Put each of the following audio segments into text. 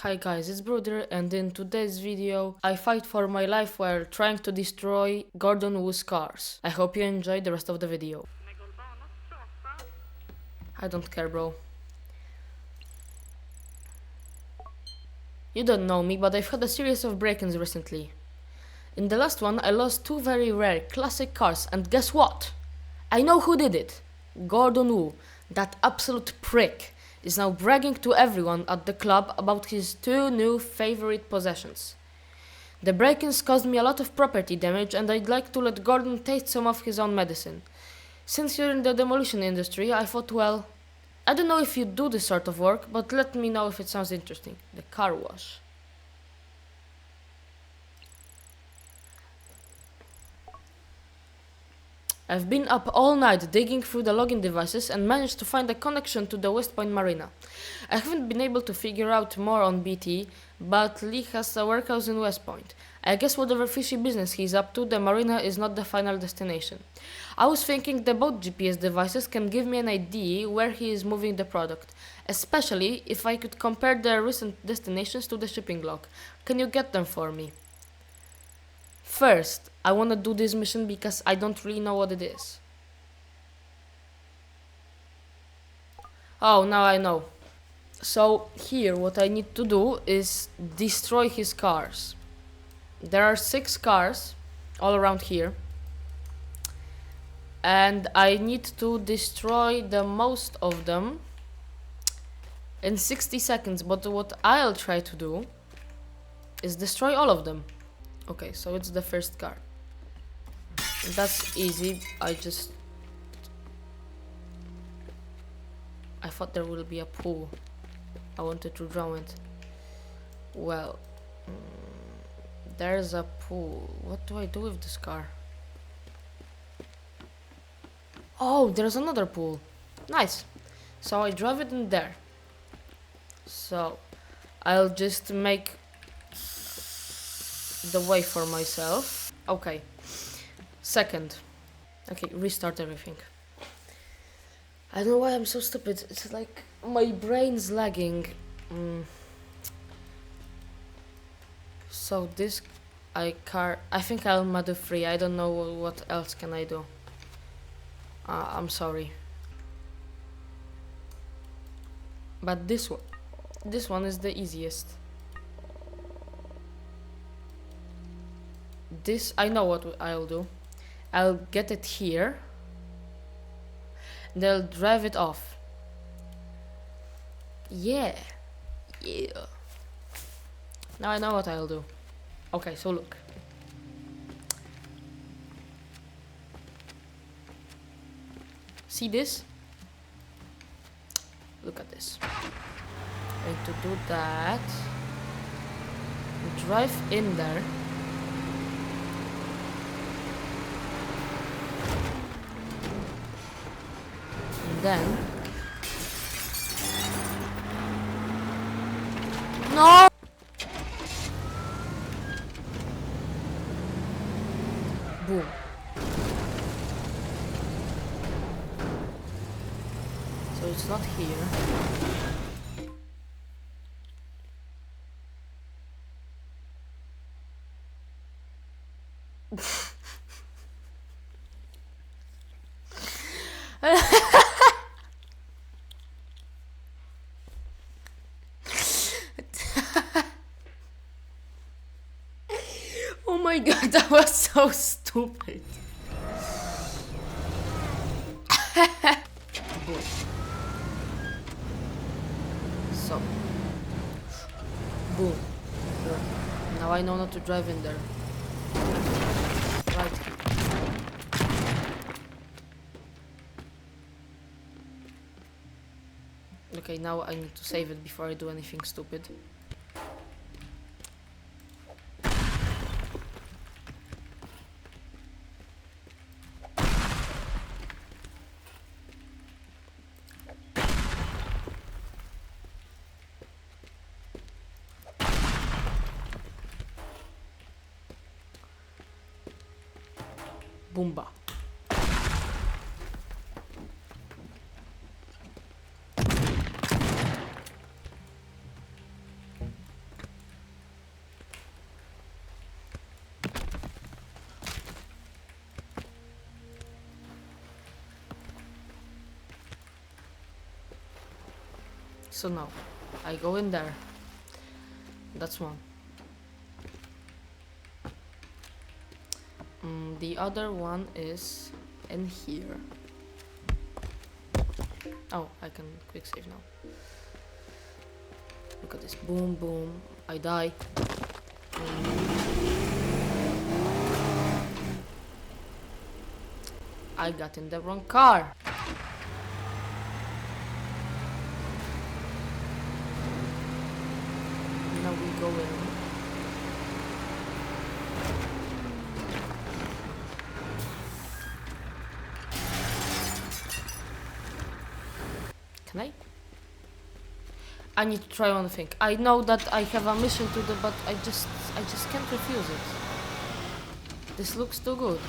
Hi guys, it's Bruder, and in today's video I fight for my life while trying to destroy Gordon Wu's cars. I hope you enjoy the rest of the video. I don't care, bro. You don't know me, but I've had a series of break-ins recently. In the last one I lost two very rare classic cars, and guess what? I know who did it. Gordon Wu, that absolute prick, is now bragging to everyone at the club about his two new favorite possessions. The break-ins caused me a lot of property damage, and I'd like to let Gordon taste some of his own medicine. Since you're in the demolition industry, I thought, well, I don't know if you do this sort of work, but let me know if it sounds interesting. The car wash. I've been up all night digging through the login devices and managed to find a connection to the West Point Marina. I haven't been able to figure out more on BT, but Lee has a warehouse in West Point. I guess whatever fishy business he's up to, the marina is not the final destination. I was thinking the boat GPS devices can give me an idea where he is moving the product, especially if I could compare their recent destinations to the shipping log. Can you get them for me? First, I wanna do this mission because I don't really know what it is. Oh, now I know. So here what I need to do is destroy his cars. There are 6 cars all around here. And I need to destroy the most of them in 60 seconds. But what I'll try to do is destroy all of them. Okay, so it's the first car. That's easy. I thought there will be a pool. I wanted to drown it. Well, there's a pool. What do I do with this car? Oh, there's another pool. Nice. So I drive it in there. So I'll just make the way for myself. Okay. Second. Okay, restart everything. I don't know why I'm so stupid. It's like my brain's lagging. So this I think I'll mother free. I don't know what else can I do. I'm sorry. But this one is the easiest. This, I know what I'll do. I'll get it here. They'll drive it off. Yeah. Now I know what I'll do. Okay, so look. See this? Look at this. And to do that, drive in there. Then no. Boom. So it's not here. Oh my god, that was so stupid. So, boom. Now I know not to drive in there. Right. Okay, now I need to save it before I do anything stupid. Boomba. So now, I go in there. That's one. The other one is in here. Oh, I can quick save now. Look at this. Boom, boom. I die. I got in the wrong car. Now we go in. Can I? I need to try one thing. I know that I have a mission to do, but I just can't refuse it. This looks too good.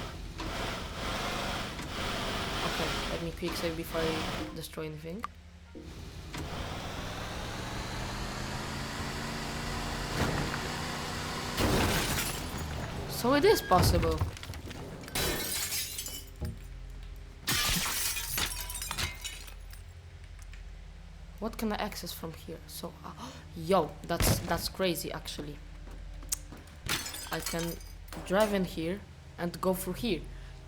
Okay, let me quick save before I destroy anything. So it is possible. What can I access from here? So, yo, that's crazy actually. I can drive in here and go through here.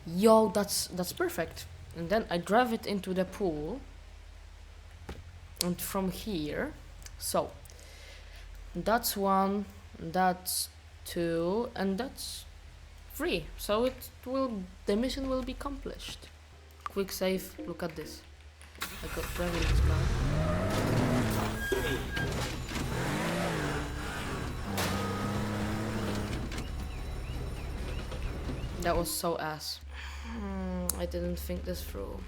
Yo, that's perfect. And then I drive it into the pool. And from here, so that's one, that's two, and that's three. So the mission will be accomplished. Quick save. Look at this. I got driving this car. That was so ass. I didn't think this through.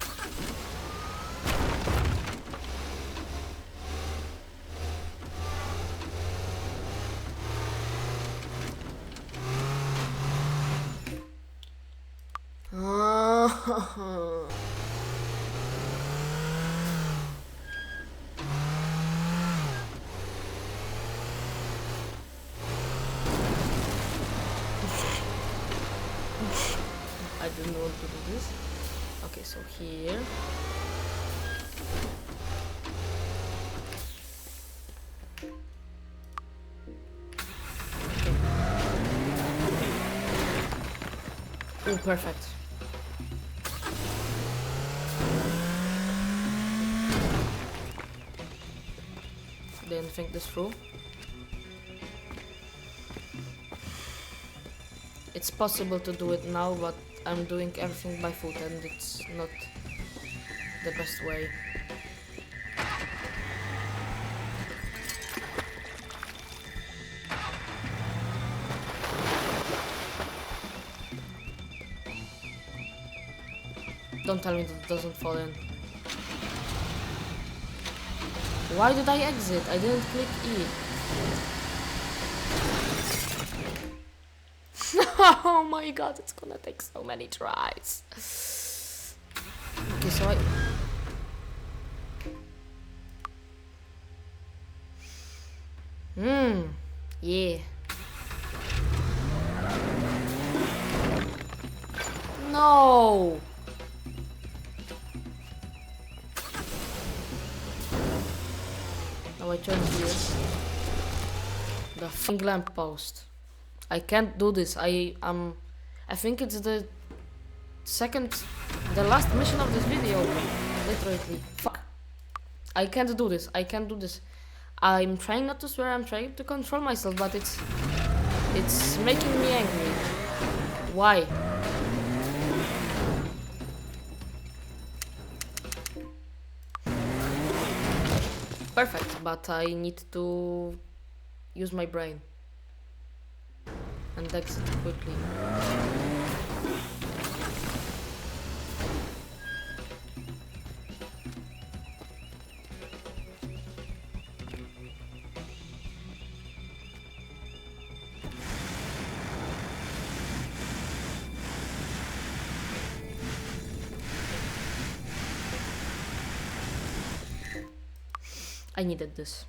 I didn't want to do this. Okay, so here. Oh, perfect. Didn't think this through. It's possible to do it now, but I'm doing everything by foot and it's not the best way. Don't tell me that it doesn't fall in. Why did I exit? I didn't click E. Oh my god, it's gonna take so many tries. Okay, so yeah. No! Now I turn here. The f***ing lamppost. I can't do this. I think it's the last mission of this video. Literally. Fuck. I can't do this. I can't do this. I'm trying not to swear. I'm trying to control myself, but it's making me angry. Why? Perfect, but I need to use my brain and exit quickly. I needed this.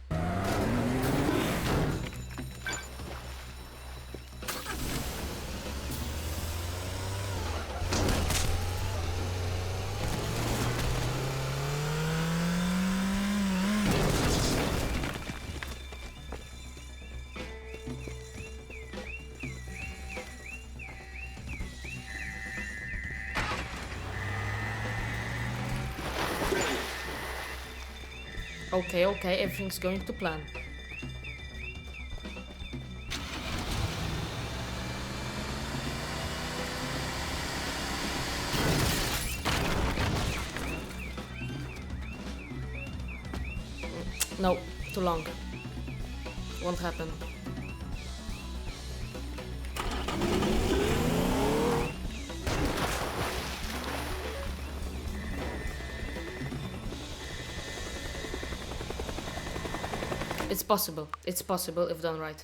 Okay, okay, everything's going to plan. No, too long. Won't happen. It's possible. It's possible if done right.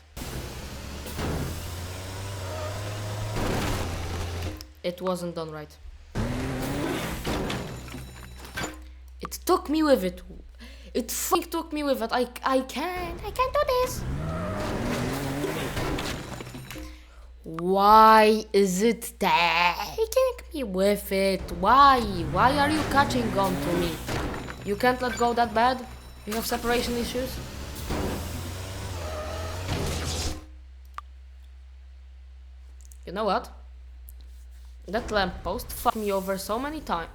It wasn't done right. It took me with it. It fucking took me with it. I can't do this. Why is it taking me with it? Why? Why are you catching on to me? You can't let go that bad? You have separation issues? You know what? That lamppost fucked me over so many times.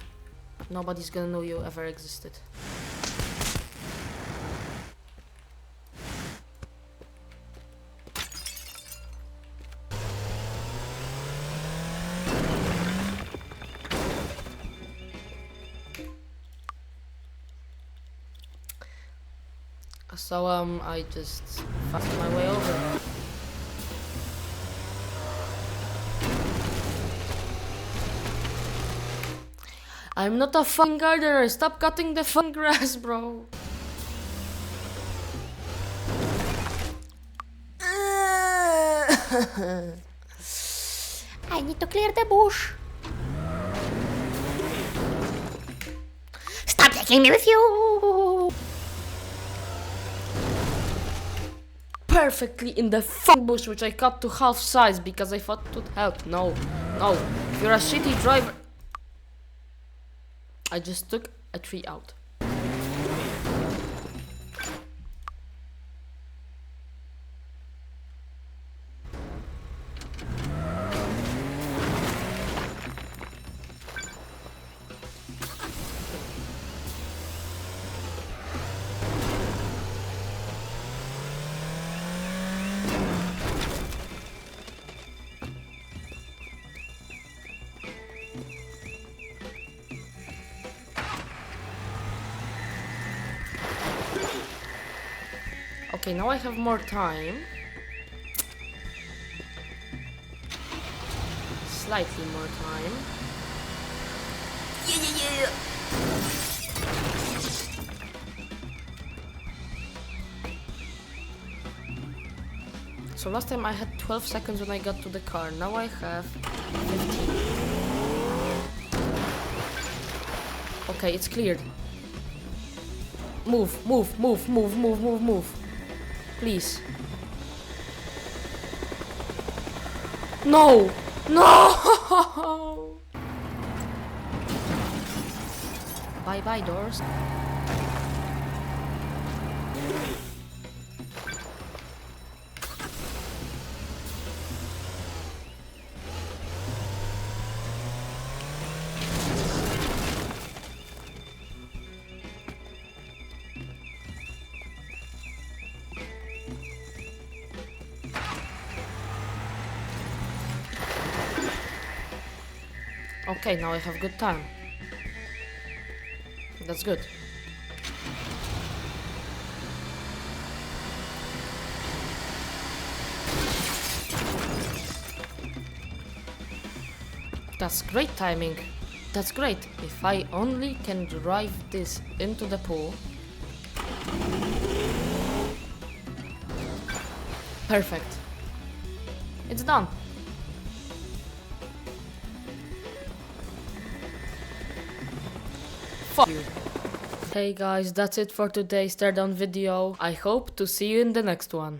Nobody's gonna know you ever existed. So I just fucked my way over. I'm not a fucking gardener. Stop cutting the fucking grass, bro. I need to clear the bush. Stop taking me with you. Perfectly in the fucking bush, which I cut to half size because I thought it would help. No, no. If you're a shitty driver. I just took a tree out. Okay, now I have more time. Slightly more time. Yeah. So last time I had 12 seconds when I got to the car. Now I have 15. Okay, it's cleared. Move. Please. No! Bye doors. Okay, now I have good time. That's good. That's great timing. That's great. If I only can drive this into the pool. Perfect. It's done. Fuck you. Hey guys, that's it for today's teardown video. I hope to see you in the next one.